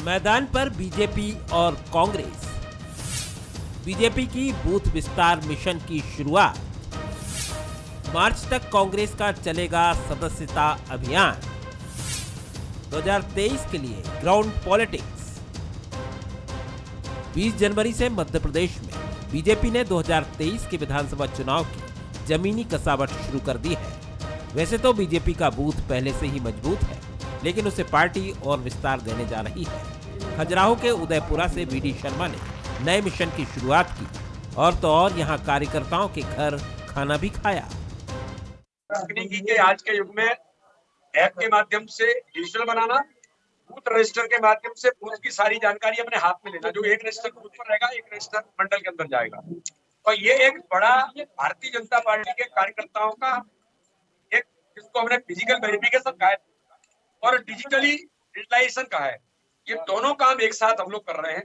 मैदान पर बीजेपी और कांग्रेस। बीजेपी की बूथ विस्तार मिशन की शुरुआत। मार्च तक कांग्रेस का चलेगा सदस्यता अभियान। 2023 के लिए ग्राउंड पॉलिटिक्स। 20 जनवरी से मध्य प्रदेश में बीजेपी ने 2023 के विधानसभा चुनाव की जमीनी कसावट शुरू कर दी है। वैसे तो बीजेपी का बूथ पहले से ही मजबूत है, लेकिन उसे पार्टी और विस्तार देने जा रही है। खजुराहो के उदयपुरा से वीडी शर्मा ने नए मिशन की शुरुआत की और तो और यहां कार्यकर्ताओं के घर खाना भी खाया। तकनीकी के आज के युग में ऐप के माध्यम से डिजिटल बनाना, बूथ रजिस्टर के माध्यम से बूथ की सारी जानकारी अपने हाथ में लेना। जो एक रजिस्टर बूथ पर रहेगा, एक रजिस्टर मंडल के अंदर जाएगा। और ये एक बड़ा भारतीय जनता पार्टी के कार्यकर्ताओं का एक, जिसको हमने फिजिकल वेरिफिकेशन कहा है और डिजिटली डिजिटलाइजेशन कहा है, ये दोनों काम एक साथ हम लोग कर रहे हैं।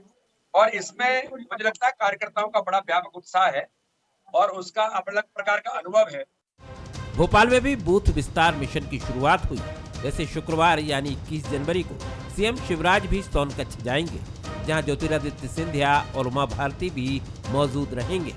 और इसमें मुझे लगता है कार्यकर्ताओं का बड़ा व्यापक उत्साह है और उसका अलग प्रकार का अनुभव है। भोपाल में भी बूथ विस्तार मिशन की शुरुआत हुई। वैसे शुक्रवार यानी 21 जनवरी को सीएम शिवराज भी सोनकच्छ जाएंगे, जहां ज्योतिरादित्य सिंधिया और उमा भारती भी मौजूद रहेंगे।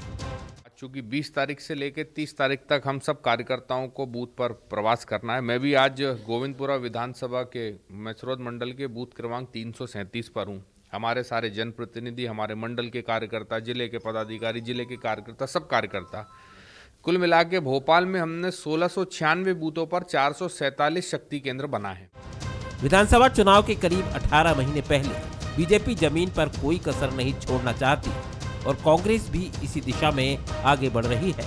चूंकि 20 तारीख से लेकर 30 तारीख तक हम सब कार्यकर्ताओं को बूथ पर प्रवास करना है। मैं भी आज गोविंदपुरा विधानसभा के मैसरोद मंडल के बूथ क्रमांक 337 पर हूँ। हमारे सारे जनप्रतिनिधि, हमारे मंडल के कार्यकर्ता, जिले के पदाधिकारी, जिले के कार्यकर्ता, सब कार्यकर्ता, कुल मिला के भोपाल में हमने 1696 बूथों पर 447 शक्ति केंद्र बनाए हैं। विधानसभा चुनाव के करीब 18 महीने पहले बीजेपी जमीन पर कोई कसर नहीं छोड़ना चाहती और कांग्रेस भी इसी दिशा में आगे बढ़ रही है।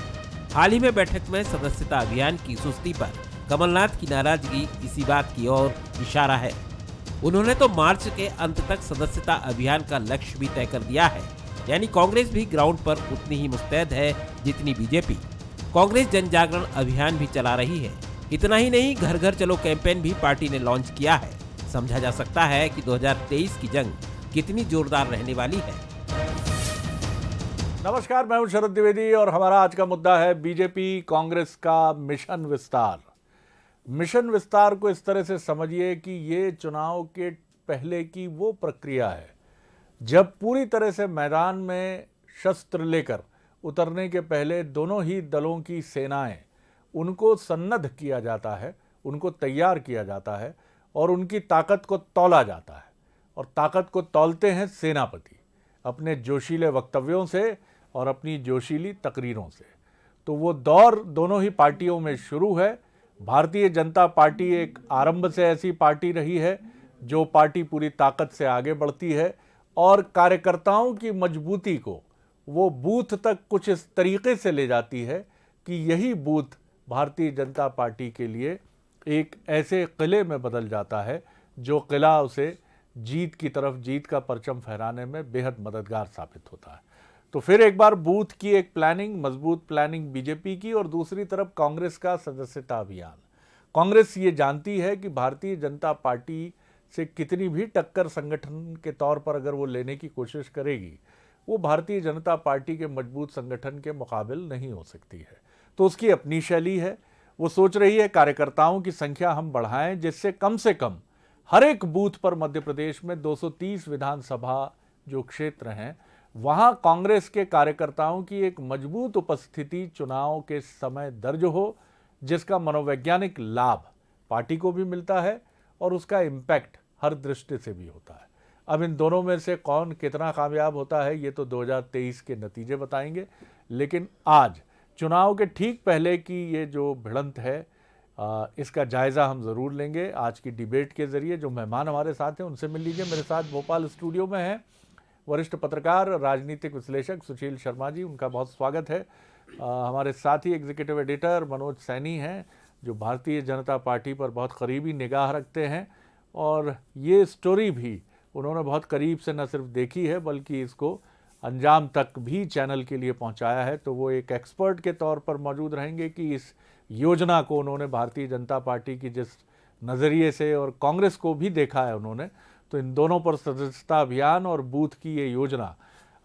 हाल ही में बैठक में सदस्यता अभियान की सुस्ती पर कमलनाथ की नाराजगी इसी बात की ओर इशारा है। उन्होंने तो मार्च के अंत तक सदस्यता अभियान का लक्ष्य भी तय कर दिया है, यानी कांग्रेस भी ग्राउंड पर उतनी ही मुस्तैद है जितनी बीजेपी। कांग्रेस जन जागरण अभियान भी चला रही है। इतना ही नहीं, घर घर चलो कैंपेन भी पार्टी ने लॉन्च किया है। समझा जा सकता है कि 2023 की जंग कितनी जोरदार रहने वाली है। नमस्कार, मैं हूं शरद द्विवेदी और हमारा आज का मुद्दा है बीजेपी कांग्रेस का मिशन विस्तार। मिशन विस्तार को इस तरह से समझिए कि ये चुनाव के पहले की वो प्रक्रिया है जब पूरी तरह से मैदान में शस्त्र लेकर उतरने के पहले दोनों ही दलों की सेनाएं, उनको सन्नद्ध किया जाता है, उनको तैयार किया जाता है और उनकी ताकत को तौला जाता है। और ताकत को तौलते हैं सेनापति अपने जोशीले वक्तव्यों से और अपनी जोशीली तकरीरों से। तो वो दौर दोनों ही पार्टियों में शुरू है। भारतीय जनता पार्टी एक आरंभ से ऐसी पार्टी रही है जो पार्टी पूरी ताकत से आगे बढ़ती है और कार्यकर्ताओं की मजबूती को वो बूथ तक कुछ इस तरीके से ले जाती है कि यही बूथ भारतीय जनता पार्टी के लिए एक ऐसे किले में बदल जाता है जो किला उसे जीत की तरफ, जीत का परचम फहराने में बेहद मददगार साबित होता है। तो फिर एक बार बूथ की एक प्लानिंग, मजबूत प्लानिंग बीजेपी की और दूसरी तरफ कांग्रेस का सदस्यता अभियान। कांग्रेस ये जानती है कि भारतीय जनता पार्टी से कितनी भी टक्कर संगठन के तौर पर अगर वो लेने की कोशिश करेगी, वो भारतीय जनता पार्टी के मजबूत संगठन के मुकाबिल नहीं हो सकती है। तो उसकी अपनी शैली है। वो सोच रही है कार्यकर्ताओं की संख्या हम बढ़ाएं, जिससे कम से कम हर एक बूथ पर मध्य प्रदेश में 230 विधानसभा जो क्षेत्र हैं, वहां कांग्रेस के कार्यकर्ताओं की एक मजबूत उपस्थिति चुनाव के समय दर्ज हो, जिसका मनोवैज्ञानिक लाभ पार्टी को भी मिलता है और उसका इम्पैक्ट हर दृष्टि से भी होता है। अब इन दोनों में से कौन कितना कामयाब होता है, ये तो 2023 के नतीजे बताएंगे। लेकिन आज चुनाव के ठीक पहले की ये जो भिड़ंत है, इसका जायज़ा हम ज़रूर लेंगे आज की डिबेट के ज़रिए। जो मेहमान हमारे साथ हैं उनसे मिल लीजिए। मेरे साथ भोपाल स्टूडियो में हैं वरिष्ठ पत्रकार, राजनीतिक विश्लेषक सुशील शर्मा जी, उनका बहुत स्वागत है। हमारे साथ ही एग्जीक्यूटिव एडिटर मनोज सैनी हैं, जो भारतीय जनता पार्टी पर बहुत करीबी निगाह रखते हैं और ये स्टोरी भी उन्होंने बहुत करीब से न सिर्फ देखी है बल्कि इसको अंजाम तक भी चैनल के लिए पहुंचाया है। तो वो एक एक्सपर्ट के तौर पर मौजूद रहेंगे कि इस योजना को उन्होंने भारतीय जनता पार्टी की जिस नज़रिए से और कांग्रेस को भी देखा है उन्होंने, तो इन दोनों पर सदस्यता अभियान और बूथ की ये योजना।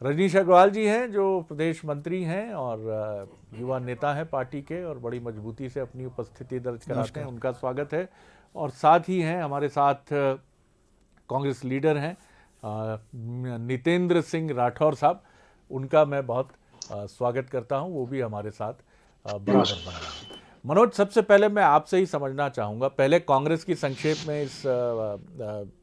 रजनीश अग्रवाल जी हैं जो प्रदेश मंत्री हैं और युवा नेता हैं पार्टी के और बड़ी मजबूती से अपनी उपस्थिति दर्ज कराते हैं, उनका स्वागत है। और साथ ही हैं हमारे साथ कांग्रेस लीडर हैं नितेंद्र सिंह राठौर साहब, उनका मैं बहुत स्वागत करता हूं, वो भी हमारे साथ बराबर बन रहे हैं। मनोज, सबसे पहले मैं आपसे ही समझना चाहूँगा, पहले कांग्रेस की संक्षेप में इस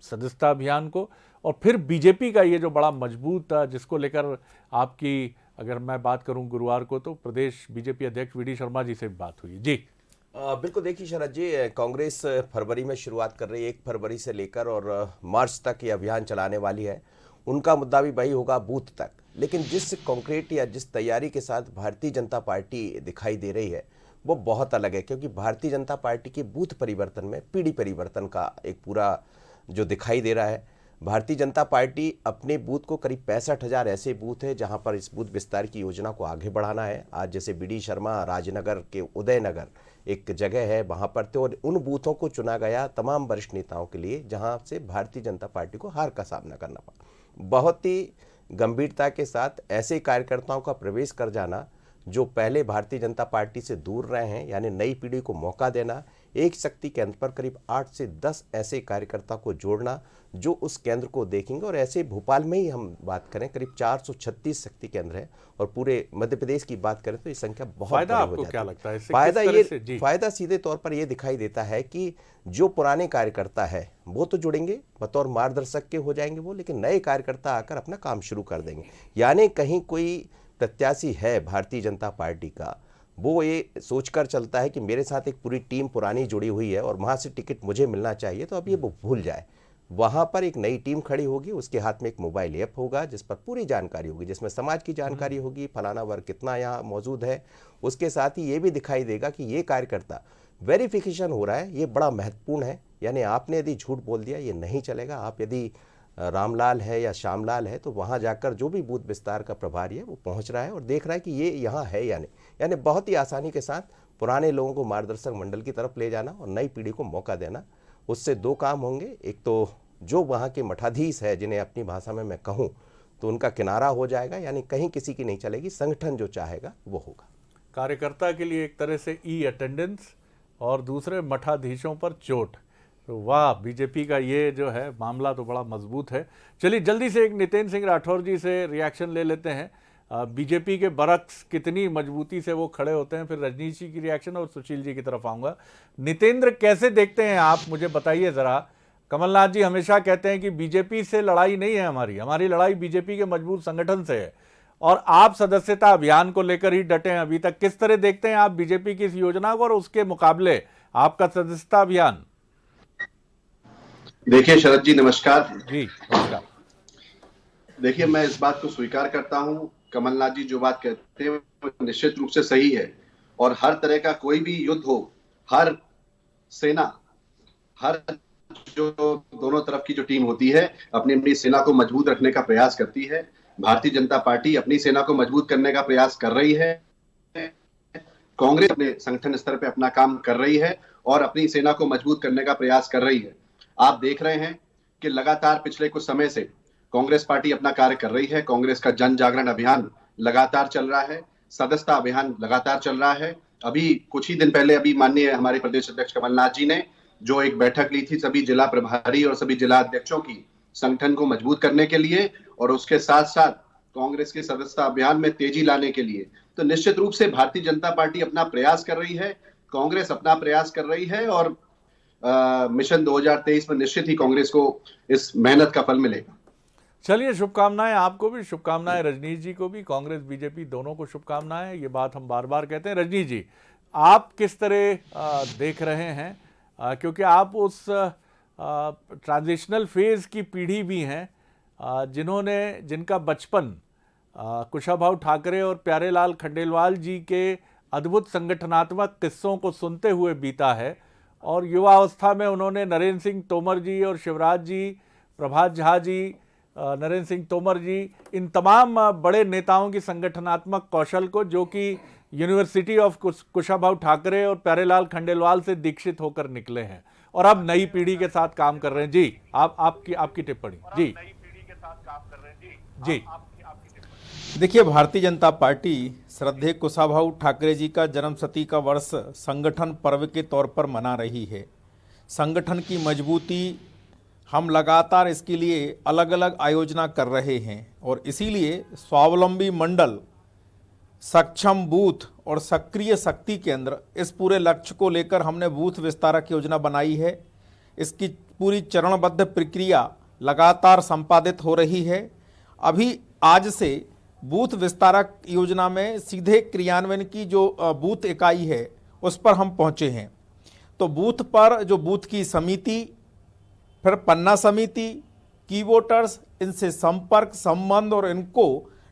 सदस्यता अभियान को, और फिर बीजेपी का ये जो बड़ा मजबूत जिसको लेकर आपकी, अगर मैं बात करूं गुरुवार को, तो प्रदेश बीजेपी अध्यक्ष वी डी शर्मा जी से भी बात हुई। जी बिल्कुल, देखिए शरद जी, कांग्रेस फरवरी में शुरुआत कर रही है, 1 फरवरी से लेकर और मार्च तक ये अभियान चलाने वाली है। उनका मुद्दा भी वही होगा, बूथ तक। लेकिन जिस कॉन्क्रीट या जिस तैयारी के साथ भारतीय जनता पार्टी दिखाई दे रही है वो बहुत अलग है, क्योंकि भारतीय जनता पार्टी के बूथ परिवर्तन में पीढ़ी परिवर्तन का एक पूरा जो दिखाई दे रहा है। भारतीय जनता पार्टी अपने बूथ को करीब 65,000 ऐसे बूथ है जहां पर इस बूथ विस्तार की योजना को आगे बढ़ाना है। आज जैसे बी डी शर्मा राजनगर के उदयनगर एक जगह है, वहां पर तो उन बूथों को चुना गया तमाम वरिष्ठ नेताओं के लिए जहां से भारतीय जनता पार्टी को हार का सामना करना पड़ा। बहुत ही गंभीरता के साथ ऐसे कार्यकर्ताओं का प्रवेश कर जाना जो पहले भारतीय जनता पार्टी से दूर रहे हैं, यानी नई पीढ़ी को मौका देना। एक शक्ति केंद्र पर करीब 8 से 10 ऐसे कार्यकर्ता को जोड़ना जो उस केंद्र को देखेंगे। और ऐसे भोपाल में ही हम बात करें करीब 436 शक्ति केंद्र है, और पूरे मध्य प्रदेश की बात करें तो ये संख्या बहुत फायदा बड़ी हो आपको जाती क्या है। लगता है इससे? फायदा सीधे तौर पर यह दिखाई देता है कि जो पुराने कार्यकर्ता है वो तो जुड़ेंगे, बतौर मार्गदर्शक के हो जाएंगे वो, लेकिन नए कार्यकर्ता आकर अपना काम शुरू कर देंगे। यानी कहीं कोई प्रत्याशी है भारतीय जनता पार्टी का, वो ये सोचकर चलता है कि मेरे साथ एक पूरी टीम पुरानी जुड़ी हुई है और वहाँ से टिकट मुझे मिलना चाहिए, तो अब ये वो भूल जाए। वहाँ पर एक नई टीम खड़ी होगी, उसके हाथ में एक मोबाइल ऐप होगा जिस पर पूरी जानकारी होगी, जिसमें समाज की जानकारी होगी, फलाना वर्ग कितना यहाँ मौजूद है। उसके साथ ही ये भी दिखाई देगा कि ये कार्यकर्ता वेरिफिकेशन हो रहा है, ये बड़ा महत्वपूर्ण है। यानी आपने यदि झूठ बोल दिया ये नहीं चलेगा। आप यदि रामलाल है या श्यामलाल है तो वहाँ जाकर जो भी बूथ विस्तार का प्रभारी है वो पहुँच रहा है और देख रहा है कि ये यहाँ है या नहीं। यानी बहुत ही आसानी के साथ पुराने लोगों को मार्गदर्शक मंडल की तरफ ले जाना और नई पीढ़ी को मौका देना। उससे 2 काम होंगे, एक तो जो वहाँ के मठाधीश है, जिन्हें अपनी भाषा में मैं कहूँ तो उनका किनारा हो जाएगा, यानी कहीं किसी की नहीं चलेगी, संगठन जो चाहेगा वो होगा। कार्यकर्ता के लिए एक तरह से ई अटेंडेंस और दूसरे मठाधीशों पर चोट। तो वाह, बीजेपी का ये जो है मामला तो बड़ा मजबूत है। चलिए जल्दी से एक नितेंद्र सिंह राठौर जी से रिएक्शन ले लेते हैं। बीजेपी के बरक्स कितनी मजबूती से वो खड़े होते हैं, फिर रजनीश जी की रिएक्शन और सुशील जी की तरफ आऊँगा। नितेंद्र, कैसे देखते हैं आप, मुझे बताइए ज़रा। कमलनाथ जी हमेशा कहते हैं कि बीजेपी से लड़ाई नहीं है हमारी लड़ाई बीजेपी के मजबूत संगठन से है, और आप सदस्यता अभियान को लेकर ही डटे हैं अभी तक। किस तरह देखते हैं आप बीजेपी की इस योजना को और उसके मुकाबले आपका सदस्यता अभियान? देखिए शरद जी, नमस्कार। जी नमस्कार। देखिए, मैं इस बात को स्वीकार करता हूं, कमलनाथ जी जो बात कहते हैं वो निश्चित रूप से सही है। और हर तरह का कोई भी युद्ध हो, हर सेना, हर जो दोनों तरफ की जो टीम होती है अपनी अपनी सेना को मजबूत रखने का प्रयास करती है। भारतीय जनता पार्टी अपनी सेना को मजबूत करने का प्रयास कर रही है, कांग्रेस अपने संगठन स्तर पे अपना काम कर रही है और अपनी सेना को मजबूत करने का प्रयास कर रही है। आप देख रहे हैं कि लगातार पिछले कुछ समय से कांग्रेस पार्टी अपना कार्य कर रही है। कांग्रेस का जन जागरण अभियान लगातार चल रहा है, सदस्यता अभियान लगातार चल रहा है। अभी कुछ ही दिन पहले अभी माननीय हमारे प्रदेश अध्यक्ष कमलनाथ जी ने जो एक बैठक ली थी सभी जिला प्रभारी और सभी जिला अध्यक्षों की, संगठन को मजबूत करने के लिए और उसके साथ साथ कांग्रेस के सदस्यता अभियान में तेजी लाने के लिए। तो निश्चित रूप से भारतीय जनता पार्टी अपना प्रयास कर रही है, कांग्रेस अपना प्रयास कर रही है और मिशन 2023 में निश्चित ही कांग्रेस को इस मेहनत का फल मिलेगा। चलिए, शुभकामनाएं आपको भी, शुभकामनाएं रजनीश जी को भी, कांग्रेस बीजेपी दोनों को शुभकामनाएं। ये बात हम बार बार कहते हैं। रजनीश जी, आप किस तरह देख रहे हैं, क्योंकि आप उस ट्रांजिशनल फेज की पीढ़ी भी हैं जिनका बचपन कुशाभाऊ ठाकरे और प्यारेलाल खंडेलवाल जी के अद्भुत संगठनात्मक किस्सों को सुनते हुए बीता है, और युवावस्था में उन्होंने नरेंद्र सिंह तोमर जी और शिवराज जी, प्रभात झा जी, नरेंद्र सिंह तोमर जी, इन तमाम बड़े नेताओं की संगठनात्मक कौशल को, जो कि यूनिवर्सिटी ऑफ कुशाभाऊ ठाकरे और प्यारेलाल खंडेलवाल से दीक्षित होकर निकले हैं, और अब नई पीढ़ी के साथ काम कर रहे हैं। जी, आपकी टिप्पणी। जी जी। देखिए, भारतीय जनता पार्टी श्रद्धेय कुशाभाऊ ठाकरे जी का जन्मशती का वर्ष संगठन पर्व के तौर पर मना रही है। संगठन की मजबूती हम लगातार इसके लिए अलग अलग आयोजना कर रहे हैं और इसीलिए स्वावलंबी मंडल, सक्षम बूथ और सक्रिय शक्ति केंद्र, इस पूरे लक्ष्य को लेकर हमने बूथ विस्तारक योजना बनाई है। इसकी पूरी चरणबद्ध प्रक्रिया लगातार संपादित हो रही है। अभी आज से बूथ विस्तारक योजना में सीधे क्रियान्वयन की जो बूथ इकाई है उस पर हम पहुंचे हैं। तो बूथ पर जो बूथ की समिति, फिर पन्ना समिति, की वोटर्स, इनसे संपर्क, संबंध और इनको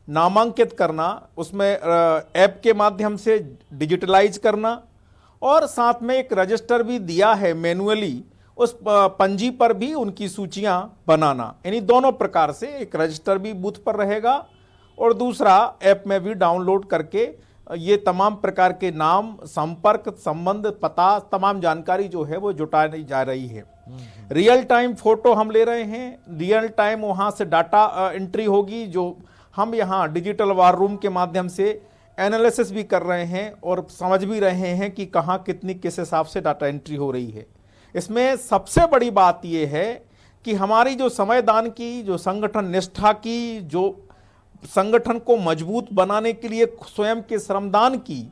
नामांकित करना, उसमें ऐप के माध्यम से डिजिटलाइज करना और साथ में एक रजिस्टर भी दिया है मैनुअली, उस पंजी पर भी उनकी सूचियां बनाना। इन्हीं दोनों प्रकार से एक रजिस्टर भी बूथ पर रहेगा और दूसरा ऐप में भी डाउनलोड करके ये तमाम प्रकार के नाम, संपर्क, संबंध, पता, तमाम जानकारी जो है वो जुटाई जा रही है। रियल टाइम फोटो हम ले रहे हैं, रियल टाइम वहाँ से डाटा एंट्री होगी, जो हम यहाँ डिजिटल वार रूम के माध्यम से एनालिसिस भी कर रहे हैं और समझ भी रहे हैं कि कहाँ कितनी किस हिसाब से डाटा एंट्री हो रही है। इसमें सबसे बड़ी बात यह है कि हमारी जो समयदान की, जो संगठन निष्ठा की, जो संगठन को मजबूत बनाने के लिए स्वयं के श्रमदान की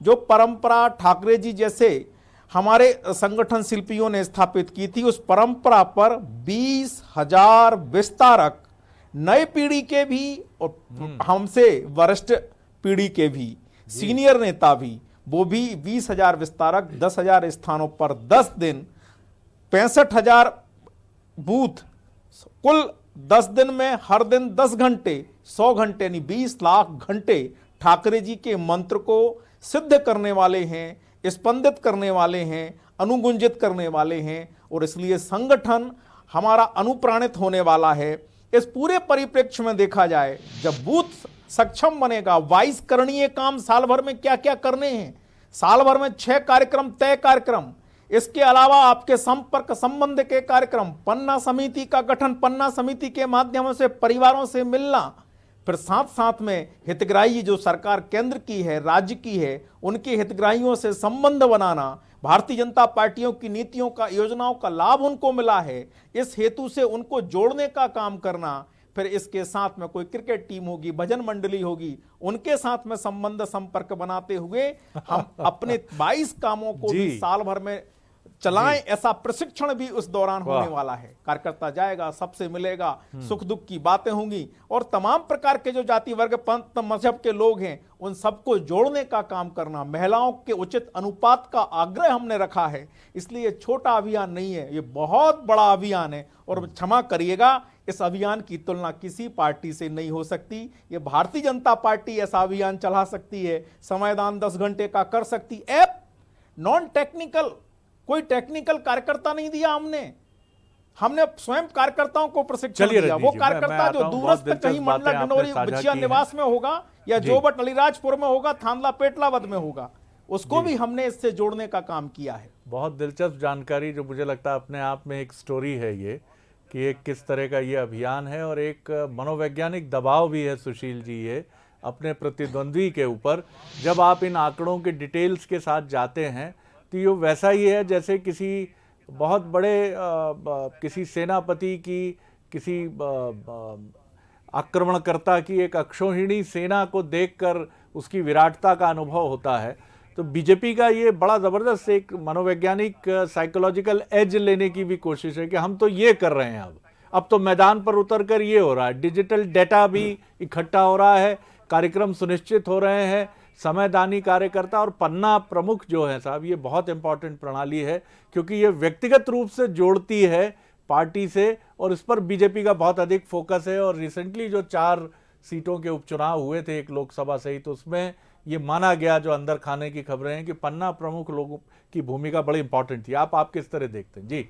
जो परंपरा ठाकरे जी जैसे हमारे संगठन शिल्पियों ने स्थापित की थी, उस परंपरा पर 20,000 विस्तारक, नए पीढ़ी के भी और हमसे वरिष्ठ पीढ़ी के भी, सीनियर नेता भी, वो भी 20,000 विस्तारक 10,000 स्थानों पर 10 दिन 65,000 बूथ, कुल 10 दिन में हर दिन 10 घंटे, 100 घंटे यानी 20 लाख घंटे ठाकरे जी के मंत्र को सिद्ध करने वाले हैं, स्पंदित करने वाले हैं, अनुगुंजित करने वाले हैं और इसलिए संगठन हमारा अनुप्राणित होने वाला है। इस पूरे परिप्रेक्ष्य में देखा जाए, जब बूथ सक्षम बनेगा, 22 करणीय काम साल भर में क्या क्या करने हैं, साल भर में 6 कार्यक्रम, तय कार्यक्रम, इसके अलावा आपके संपर्क संबंध के कार्यक्रम, पन्ना समिति का गठन, पन्ना समिति के माध्यम से परिवारों से मिलना, फिर साथ साथ में हितग्राही जो सरकार केंद्र की है, राज्य की है, उनके हितग्राहियों से संबंध बनाना, भारतीय जनता पार्टियों की नीतियों का, योजनाओं का लाभ उनको मिला है, इस हेतु से उनको जोड़ने का काम करना। फिर इसके साथ में कोई क्रिकेट टीम होगी, भजन मंडली होगी, उनके साथ में संबंध संपर्क बनाते हुए हम अपने 22 कामों को भी साल भर में चलाएं। ऐसा प्रशिक्षण भी उस दौरान होने वाला है। कार्यकर्ता जाएगा, सबसे मिलेगा, सुख दुख की बातें होंगी और तमाम प्रकार के जो जाति वर्ग, पंथ, मजहब के लोग हैं उन सबको जोड़ने का काम करना। महिलाओं के उचित अनुपात का आग्रह हमने रखा है, इसलिए ये छोटा अभियान नहीं है, ये बहुत बड़ा अभियान है और क्षमा करिएगा, इस अभियान की तुलना किसी पार्टी से नहीं हो सकती। ये भारतीय जनता पार्टी ऐसा अभियान चला सकती है, समयदान 10 घंटे का कर सकती। ऐप नॉन टेक्निकल, कोई टेक्निकल कार्यकर्ता नहीं दिया हमने स्वयं कार्यकर्ताओं को प्रशिक्षण दिया। वो कार्यकर्ता जो दूरस्थ कहीं मंडला डिंडोरी बिछिया निवास में होगा या जोबट अलीराजपुर में होगा, थांदला पेटलावद में होगा, उसको भी हमने इससे जोड़ने का काम किया है। बहुत दिलचस्प जानकारी, जो मुझे लगता है अपने आप में एक स्टोरी है ये, कि एक किस तरह का ये अभियान है और एक मनोवैज्ञानिक दबाव भी है सुशील जी ये अपने प्रतिद्वंद्वी के ऊपर। जब आप इन आंकड़ों के डिटेल्स के साथ जाते हैं तो ये वैसा ही है जैसे किसी बहुत बड़े किसी सेनापति की, किसी आक्रमणकर्ता की एक अक्षौहिणी सेना को देखकर उसकी विराटता का अनुभव होता है। तो बीजेपी का ये बड़ा ज़बरदस्त एक मनोवैज्ञानिक साइकोलॉजिकल एज लेने की भी कोशिश है कि हम तो ये कर रहे हैं, अब तो मैदान पर उतर कर ये हो रहा है, डिजिटल डेटा भी इकट्ठा हो रहा है, कार्यक्रम सुनिश्चित हो रहे हैं, समयदानी कार्यकर्ता और पन्ना प्रमुख जो है साहब, ये बहुत इंपॉर्टेंट प्रणाली है क्योंकि ये व्यक्तिगत रूप से जोड़ती है पार्टी से और इस पर बीजेपी का बहुत अधिक फोकस है। और रिसेंटली जो 4 सीटों के उपचुनाव हुए थे एक लोकसभा सहित, तो उसमें ये माना गया, जो अंदर खाने की खबरें हैं, कि पन्ना प्रमुख लोगों की भूमिका बड़ी इंपॉर्टेंट थी। आप किस तरह देखते हैं? जी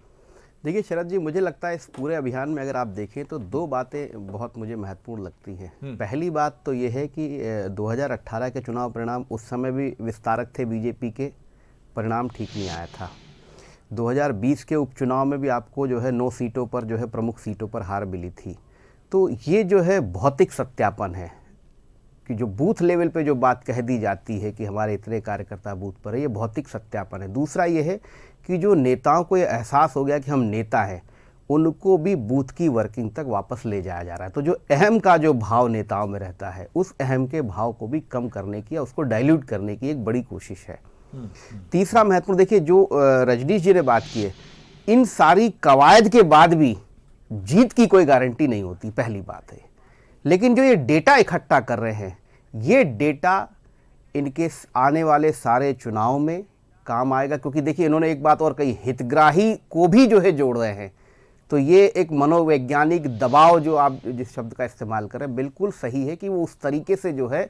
देखिए शरद जी, मुझे लगता है इस पूरे अभियान में अगर आप देखें तो 2 बातें बहुत मुझे महत्वपूर्ण लगती हैं। पहली बात तो ये है कि 2018 के चुनाव परिणाम उस समय भी विस्तारक थे बीजेपी के, परिणाम ठीक नहीं आया था। 2020 के उपचुनाव में भी आपको जो है 9 सीटों पर जो है प्रमुख सीटों पर हार मिली थी। तो ये जो है भौतिक सत्यापन है कि जो बूथ लेवल पे जो बात कह दी जाती है कि हमारे इतने कार्यकर्ता बूथ पर है, ये भौतिक सत्यापन है। दूसरा ये है कि जो नेताओं को ये एहसास हो गया कि हम नेता हैं, उनको भी बूथ की वर्किंग तक वापस ले जाया जा रहा है। तो जो अहम का जो भाव नेताओं में रहता है, उस अहम के भाव को भी कम करने की या उसको डाइल्यूट करने की एक बड़ी कोशिश है। तीसरा महत्वपूर्ण, देखिए जो रजनीश जी ने बात की है, इन सारी कवायद के बाद भी जीत की कोई गारंटी नहीं होती, पहली बात है। लेकिन जो ये डेटा इकट्ठा कर रहे हैं, ये डेटा इनके आने वाले सारे चुनाव में काम आएगा। क्योंकि देखिए इन्होंने एक बात और कही, हितग्राही को भी जो है जोड़ रहे हैं। तो ये एक मनोवैज्ञानिक दबाव जो आप जिस शब्द का इस्तेमाल कर रहे हैं, बिल्कुल सही है कि वो उस तरीके से जो है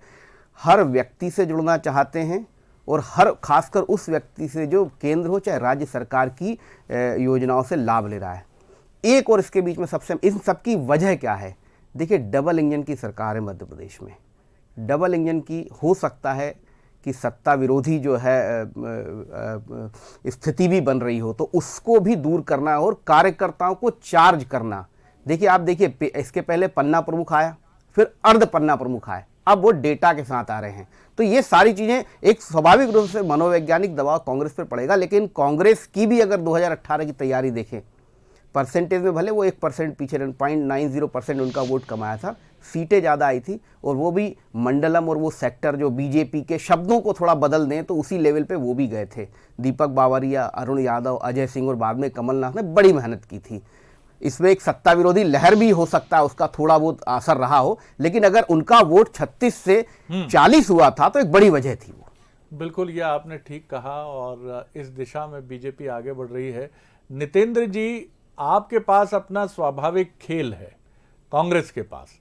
हर व्यक्ति से जुड़ना चाहते हैं, और हर खासकर उस व्यक्ति से जो केंद्र हो चाहे राज्य सरकार की योजनाओं से लाभ ले रहा है। एक और इसके बीच में सबसे, इन सब की वजह क्या है? देखिए डबल इंजन की सरकार है मध्य प्रदेश में। डबल इंजन की हो सकता है कि सत्ता विरोधी जो है स्थिति भी बन रही हो, तो उसको भी दूर करना और कार्यकर्ताओं को चार्ज करना। देखिए आप देखिए, इसके पहले पन्ना प्रमुख आया, फिर अर्ध पन्ना प्रमुख आया, अब वो डेटा के साथ आ रहे हैं। तो ये सारी चीज़ें एक स्वाभाविक रूप से मनोवैज्ञानिक दबाव कांग्रेस पर पड़ेगा। लेकिन कांग्रेस की भी अगर 2018 की तैयारी देखें, परसेंटेज में भले वो 1% पीछे, 0.90% उनका वोट कमाया था, सीटें ज़्यादा आई थी, और वो भी मंडलम और वो सेक्टर जो बीजेपी के शब्दों को थोड़ा बदल दें तो उसी लेवल पे वो भी गए थे। दीपक बावरिया, अरुण यादव, अजय सिंह और बाद में कमलनाथ ने बड़ी मेहनत की थी। इसमें एक सत्ता विरोधी लहर भी हो सकता है, उसका थोड़ा बहुत असर रहा हो, लेकिन अगर उनका वोट 36 से 40 हुआ था तो एक बड़ी वजह थी वो। बिल्कुल, यह आपने ठीक कहा, और इस दिशा में बीजेपी आगे बढ़ रही है। नितेंद्र जी, आपके पास अपना स्वाभाविक खेल है, कांग्रेस के पास,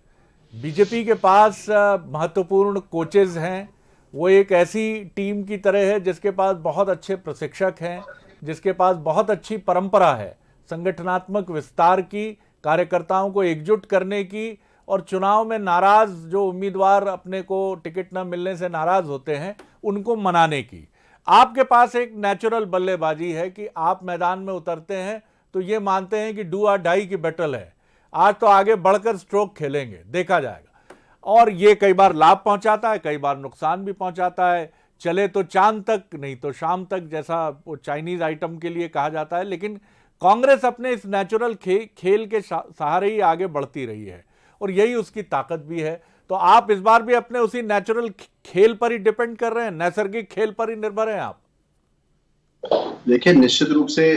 बीजेपी के पास महत्वपूर्ण कोचेज हैं। वो एक ऐसी टीम की तरह है जिसके पास बहुत अच्छे प्रशिक्षक हैं, जिसके पास बहुत अच्छी परंपरा है संगठनात्मक विस्तार की, कार्यकर्ताओं को एकजुट करने की, और चुनाव में नाराज जो उम्मीदवार अपने को टिकट न मिलने से नाराज होते हैं उनको मनाने की। आपके पास एक नेचुरल बल्लेबाजी है कि आप मैदान में उतरते हैं तो ये मानते हैं कि डू और डाई की बैटल है, आज तो आगे बढ़कर स्ट्रोक खेलेंगे, देखा जाएगा। और ये कई बार लाभ पहुंचाता है, कई बार नुकसान भी पहुंचाता है। चले तो चांद तक, नहीं तो शाम तक, जैसा वो चाइनीज आइटम के लिए कहा जाता है। लेकिन कांग्रेस अपने इस नेचुरल खेल के सहारे ही आगे बढ़ती रही है, और यही उसकी ताकत भी है। तो आप इस बार भी अपने उसी नेचुरल खेल पर ही डिपेंड कर रहे हैं, नैसर्गिक खेल पर ही निर्भर हैं आप? देखिए, निश्चित रूप से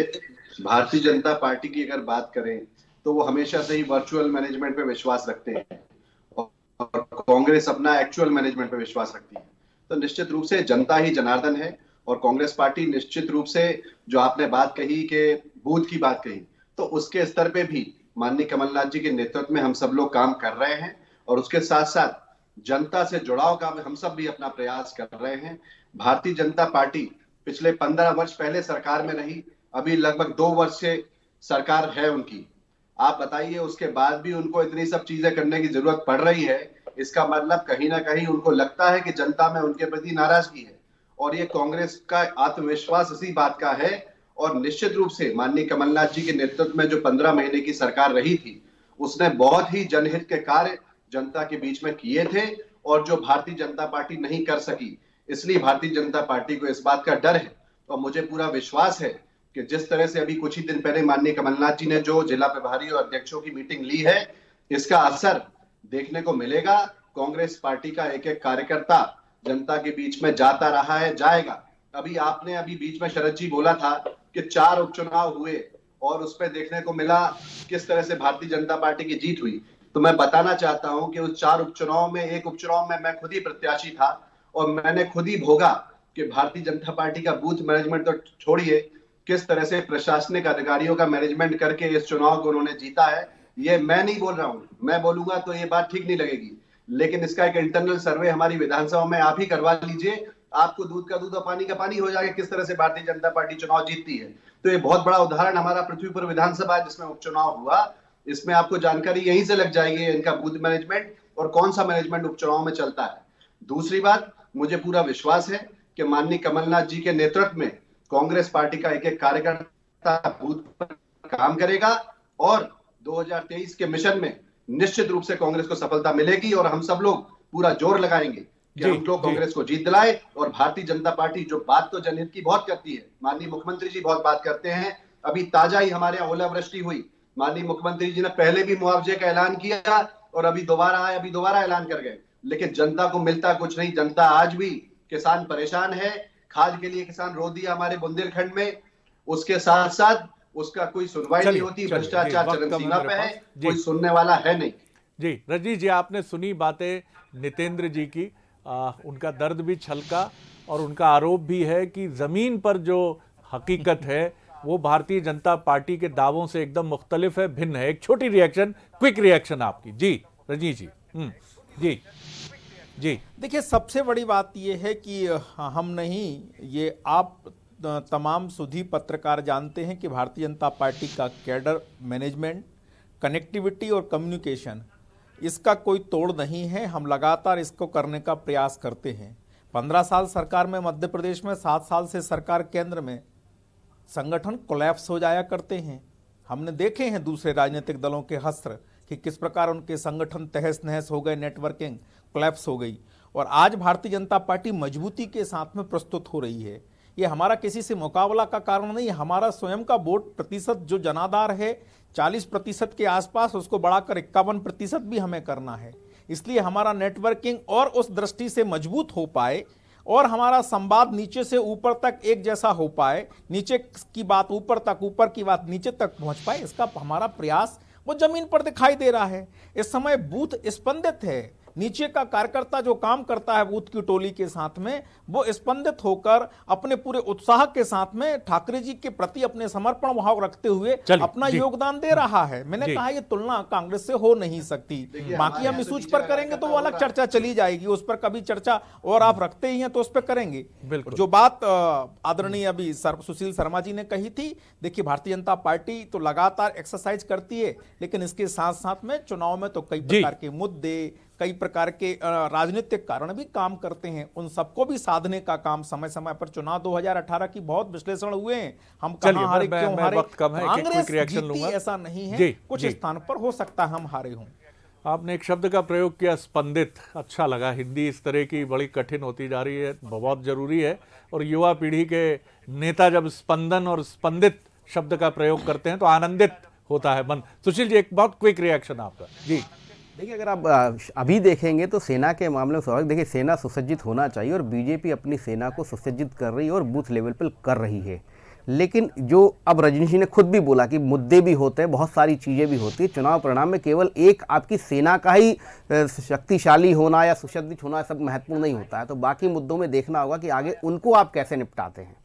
भारतीय जनता पार्टी की अगर बात करें तो वो हमेशा से ही वर्चुअल मैनेजमेंट पे विश्वास रखते हैं, और कांग्रेस अपना एक्चुअल मैनेजमेंट पे विश्वास रखती है। तो निश्चित रूप से जनता ही जनार्दन है, और कांग्रेस पार्टी निश्चित रूप से, जो आपने बात कही कि बूथ की बात कही, तो उसके स्तर पे भी माननीय कमलनाथ जी के नेतृत्व में हम सब लोग काम कर रहे हैं, और उसके साथ साथ जनता से जुड़ाव का हम सब भी अपना प्रयास कर रहे हैं। भारतीय जनता पार्टी पिछले 15 वर्ष पहले सरकार में रही, अभी लगभग 2 वर्ष से सरकार है उनकी। आप बताइए, उसके बाद भी उनको इतनी सब चीजें करने की जरूरत पड़ रही है, इसका मतलब कहीं ना कहीं उनको लगता है कि जनता में उनके प्रति नाराजगी है, और ये कांग्रेस का आत्मविश्वास इसी बात का है। और निश्चित रूप से माननीय कमलनाथ जी के नेतृत्व में जो 15 महीने की सरकार रही थी, उसने बहुत ही जनहित के कार्य जनता के बीच में किए थे, और जो भारतीय जनता पार्टी नहीं कर सकी, इसलिए भारतीय जनता पार्टी को इस बात का डर है। और मुझे पूरा विश्वास है कि जिस तरह से अभी कुछ ही दिन पहले माननीय कमलनाथ जी ने जो जिला प्रभारी और अध्यक्षों की मीटिंग ली है, इसका असर देखने को मिलेगा। कांग्रेस पार्टी का एक एक कार्यकर्ता जनता के बीच में जाता रहा है, जाएगा। अभी बीच में शरद जी बोला था कि 4 उपचुनाव हुए, और उस पर देखने को मिला किस तरह से भारतीय जनता पार्टी की जीत हुई। तो मैं बताना चाहता हूं कि उस 4 उपचुनाव में, एक उपचुनाव में मैं खुद ही प्रत्याशी था, और मैंने खुद ही भोगा कि भारतीय जनता पार्टी का बूथ मैनेजमेंट तो छोड़िए, किस तरह से प्रशासनिक अधिकारियों का मैनेजमेंट करके इस चुनाव को उन्होंने जीता है। ये मैं नहीं बोल रहा हूं, मैं बोलूंगा तो ये बात ठीक नहीं लगेगी, लेकिन इसका एक इंटरनल सर्वे हमारी विधानसभा में आप ही करवा लीजिए, आपको दूध का दूध और पानी का पानी हो जाएगा किस तरह से भारतीय जनता पार्टी चुनाव जीतती है। तो ये बहुत बड़ा उदाहरण हमारा पृथ्वीपुर विधानसभा है जिसमें उपचुनाव हुआ, इसमें आपको जानकारी यहीं से लग जाएगी इनका बूथ मैनेजमेंट और कौन सा मैनेजमेंट उपचुनाव में चलता है। दूसरी बात, मुझे पूरा विश्वास है कि माननीय कमलनाथ जी के नेतृत्व में कांग्रेस पार्टी का एक एक कार्यकर्ता बूथ पर काम करेगा, और 2023 के मिशन में निश्चित रूप से कांग्रेस को सफलता मिलेगी, और हम सब लोग पूरा जोर लगाएंगे कि हम लोग कांग्रेस को जीत दिलाए। और भारतीय जनता पार्टी जो बात तो जनहित की बहुत करती है, माननीय मुख्यमंत्री जी बहुत बात करते हैं, अभी ताजा ही हमारे यहाँ ओलावृष्टि हुई, माननीय मुख्यमंत्री जी ने पहले भी मुआवजे का ऐलान किया और अभी दोबारा आए, अभी दोबारा ऐलान कर गए, लेकिन जनता को मिलता कुछ नहीं। जनता आज भी, किसान परेशान है, खाद के लिए किसान रो दिया हमारे बुंदेलखंड में, उसके साथ साथ उसका कोई सुनवाई नहीं होती, भ्रष्टाचार चरम सीमा पे है, कोई सुनने वाला है नहीं। जी रजनीश जी, आपने सुनी बातें नितेंद्र जी की, उनका दर्द भी छलका और उनका आरोप भी है कि जमीन पर जो हकीकत है वो भारतीय जनता पार्टी के दावों से एकदम मुख्तलिफ है, भिन्न है। एक छोटी रिएक्शन, क्विक रिएक्शन आपकी। जी रजनीश जी। जी जी। देखिए, सबसे बड़ी बात यह है कि हम नहीं, ये आप तमाम सुधी पत्रकार जानते हैं कि भारतीय जनता पार्टी का कैडर मैनेजमेंट, कनेक्टिविटी और कम्युनिकेशन, इसका कोई तोड़ नहीं है। हम लगातार इसको करने का प्रयास करते हैं। 15 साल सरकार में मध्य प्रदेश में, 7 साल से सरकार केंद्र में, संगठन कोलैप्स हो जाया करते हैं। हमने देखे हैं दूसरे राजनीतिक दलों के हस्त्र कि किस प्रकार उनके संगठन तहस नहस हो गए, नेटवर्किंग कोलैप्स हो गई। और आज भारतीय जनता पार्टी मजबूती के साथ में प्रस्तुत हो रही है। ये हमारा किसी से मुकाबला का कारण नहीं, हमारा स्वयं का वोट प्रतिशत जो जनाधार है 40% के आसपास, उसको बढ़ाकर 51% भी हमें करना है। इसलिए हमारा नेटवर्किंग और उस दृष्टि से मजबूत हो पाए और हमारा संवाद नीचे से ऊपर तक एक जैसा हो पाए, नीचे की बात ऊपर तक, ऊपर की बात नीचे तक पहुंच पाए, इसका हमारा प्रयास वो जमीन पर दिखाई दे रहा है। इस समय बूथ स्पंदित है, नीचे का कार्यकर्ता जो काम करता है बूथ की टोली के साथ में, वो स्पंदित होकर अपने पूरे उत्साह के साथ में ठाकरे जी के प्रति अपने समर्पण भाव रखते हुए अपना योगदान दे रहा है। मैंने कहा ये तुलना कांग्रेस से हो नहीं सकती। बाकी हम इस पर करेंगे तो वो अलग चर्चा चली जाएगी, उस पर कभी चर्चा, और आप रखते ही हैं तो उस पर करेंगे। जो बात आदरणीय अभी सुशील शर्मा जी ने कही थी, देखिए भारतीय जनता पार्टी तो लगातार एक्सरसाइज करती है, लेकिन इसके साथ साथ में चुनाव में तो कई प्रकार के मुद्दे, कई प्रकार के राजनीतिक कारण भी काम करते हैं। उन सबको भी साधने का काम समय समय पर, चुनाव 2018 की बहुत विश्लेषण हुए हैं, हम कहां हारे, क्यों हारे, कांग्रेस जीती ऐसा नहीं है, कुछ स्थान पर हो सकता है हम हारे हों। आपने एक शब्द का प्रयोग किया, स्पंदित, अच्छा लगा। हिंदी इस तरह की बड़ी कठिन होती जा रही है, बहुत जरूरी है। और युवा पीढ़ी के नेता जब स्पंदन और स्पंदित शब्द का प्रयोग करते हैं तो आनंदित होता है मन। सुशील जी, एक बहुत क्विक रिएक्शन आपका। जी देखिए, अगर आप अभी देखेंगे तो सेना के मामले में स्वाभाविक, देखिए सेना सुसज्जित होना चाहिए और बीजेपी अपनी सेना को सुसज्जित कर रही है और बूथ लेवल पर कर रही है। लेकिन जो अब रजनीश जी ने खुद भी बोला कि मुद्दे भी होते हैं, बहुत सारी चीज़ें भी होती है। चुनाव परिणाम में केवल एक आपकी सेना का ही शक्तिशाली होना या सुसज्जित होना सब महत्वपूर्ण नहीं होता है, तो बाकी मुद्दों में देखना होगा कि आगे उनको आप कैसे निपटाते हैं।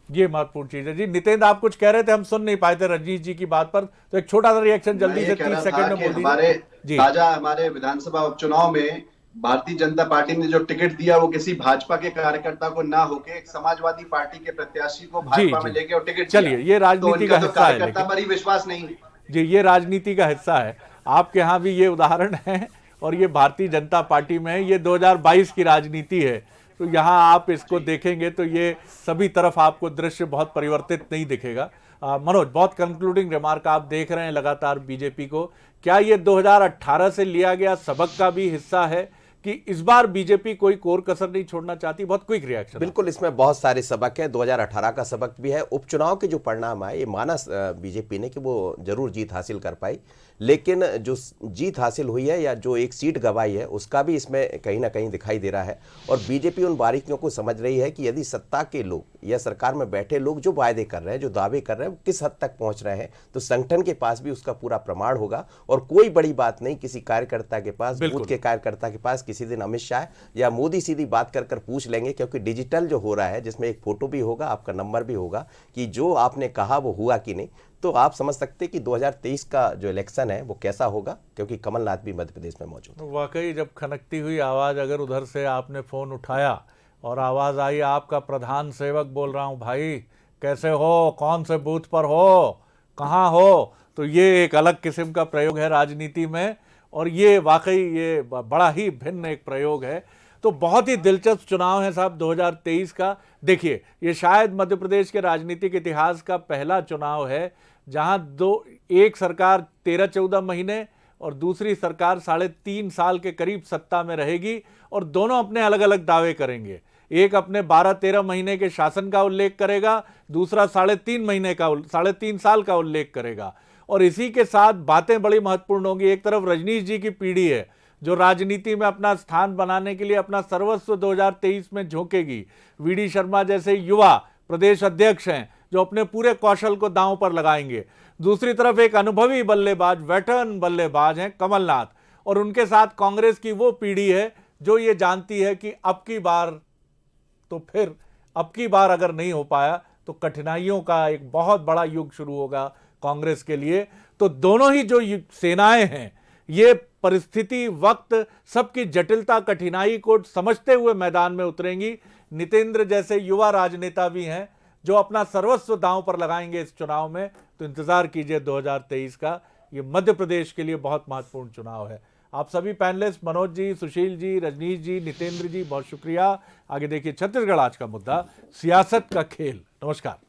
ये महत्वपूर्ण चीज है। जी नितेंद्र, आप कुछ कह रहे थे, हम सुन नहीं पाए थे रजनीश जी की बात पर, तो एक छोटा सा रिएक्शन जल्दी से 30 सेकंड में बोल दीजिए। ताजा हमारे विधानसभा उपचुनाव में भारतीय जनता पार्टी ने जो टिकट दिया वो किसी भाजपा के कार्यकर्ता को ना होके एक समाजवादी पार्टी के प्रत्याशी को भाजपा में लेके और टिकट, चलिए ये राजनीति का हिस्सा है, कार्यकर्ता पर ही विश्वास नहीं। जी ये राजनीति का हिस्सा है। आपके यहाँ भी ये उदाहरण है और ये भारतीय जनता पार्टी में है, ये 2022 की राजनीति है। तो यहाँ आप इसको देखेंगे तो ये सभी तरफ आपको दृश्य बहुत परिवर्तित नहीं दिखेगा। मनोज, बहुत कंक्लूडिंग रिमार्क आप देख रहे हैं लगातार बीजेपी को, क्या ये 2018 से लिया गया सबक का भी हिस्सा है कि इस बार बीजेपी कोई कोर कसर नहीं छोड़ना चाहती? बहुत क्विक रिएक्शन। बिल्कुल, इसमें बहुत सारे सबक है। 2018 का सबक भी है। उपचुनाव के जो परिणाम आए, ये माना बीजेपी ने कि वो जरूर जीत हासिल कर पाई, लेकिन जो जीत हासिल हुई है या जो एक सीट गंवाई है उसका भी इसमें कहीं ना कहीं दिखाई दे रहा है। और बीजेपी उन बारीकियों को समझ रही है कि यदि सत्ता के लोग या सरकार में बैठे लोग जो वायदे कर रहे हैं, जो दावे कर रहे हैं, वो किस हद तक पहुंच रहे हैं, तो संगठन के पास भी उसका पूरा प्रमाण होगा। और कोई बड़ी बात नहीं, किसी कार्यकर्ता के पास, बूथ के कार्यकर्ता के पास किसी दिन अमित शाह या मोदी सीधी बात कर पूछ लेंगे, क्योंकि डिजिटल जो हो रहा है जिसमें एक फोटो भी होगा, आपका नंबर भी होगा कि जो आपने कहा वो हुआ कि नहीं। तो आप समझ सकते हैं कि 2023 का जो इलेक्शन है वो कैसा होगा, क्योंकि कमलनाथ भी मध्य प्रदेश में मौजूद है। वाकई जब खनकती हुई आवाज, अगर उधर से आपने फोन उठाया और आवाज आई, आपका प्रधान सेवक बोल रहा हूं, भाई कैसे हो, कौन से बूथ पर हो, कहां हो, तो ये एक अलग किस्म का प्रयोग है राजनीति में। और ये वाकई ये बड़ा ही भिन्न एक प्रयोग है। तो बहुत ही दिलचस्प चुनाव है साहब 2023 का। देखिए, ये शायद मध्य प्रदेश के राजनीतिक इतिहास का पहला चुनाव है जहां एक सरकार 13-14 महीने और दूसरी सरकार 3.5 साल के करीब सत्ता में रहेगी और दोनों अपने अलग अलग दावे करेंगे। एक अपने 12-13 महीने के शासन का उल्लेख करेगा, दूसरा 3.5 साल का उल्लेख करेगा। और इसी के साथ बातें बड़ी महत्वपूर्ण होंगी। एक तरफ रजनीश जी की पीढ़ी है जो राजनीति में अपना स्थान बनाने के लिए अपना सर्वस्व 2023 में झोंकेगी। वीडी शर्मा जैसे युवा प्रदेश अध्यक्ष हैं जो अपने पूरे कौशल को दांव पर लगाएंगे। दूसरी तरफ एक अनुभवी बल्लेबाज, वेटरन बल्लेबाज हैं कमलनाथ, और उनके साथ कांग्रेस की वो पीढ़ी है जो ये जानती है कि अब की बार अगर नहीं हो पाया तो कठिनाइयों का एक बहुत बड़ा युग शुरू होगा कांग्रेस के लिए। तो दोनों ही जो सेनाएं हैं ये परिस्थिति, वक्त, सबकी जटिलता, कठिनाई को समझते हुए मैदान में उतरेंगी। नितेंद्र जैसे युवा राजनेता भी हैं जो अपना सर्वस्व दांव पर लगाएंगे इस चुनाव में। तो इंतजार कीजिए 2023 का। ये मध्य प्रदेश के लिए बहुत महत्वपूर्ण चुनाव है। आप सभी पैनलिस्ट मनोज जी, सुशील जी, रजनीश जी, नितेंद्र जी, बहुत शुक्रिया। आगे देखिए छत्तीसगढ़ आज का मुद्दा, सियासत का खेल। नमस्कार।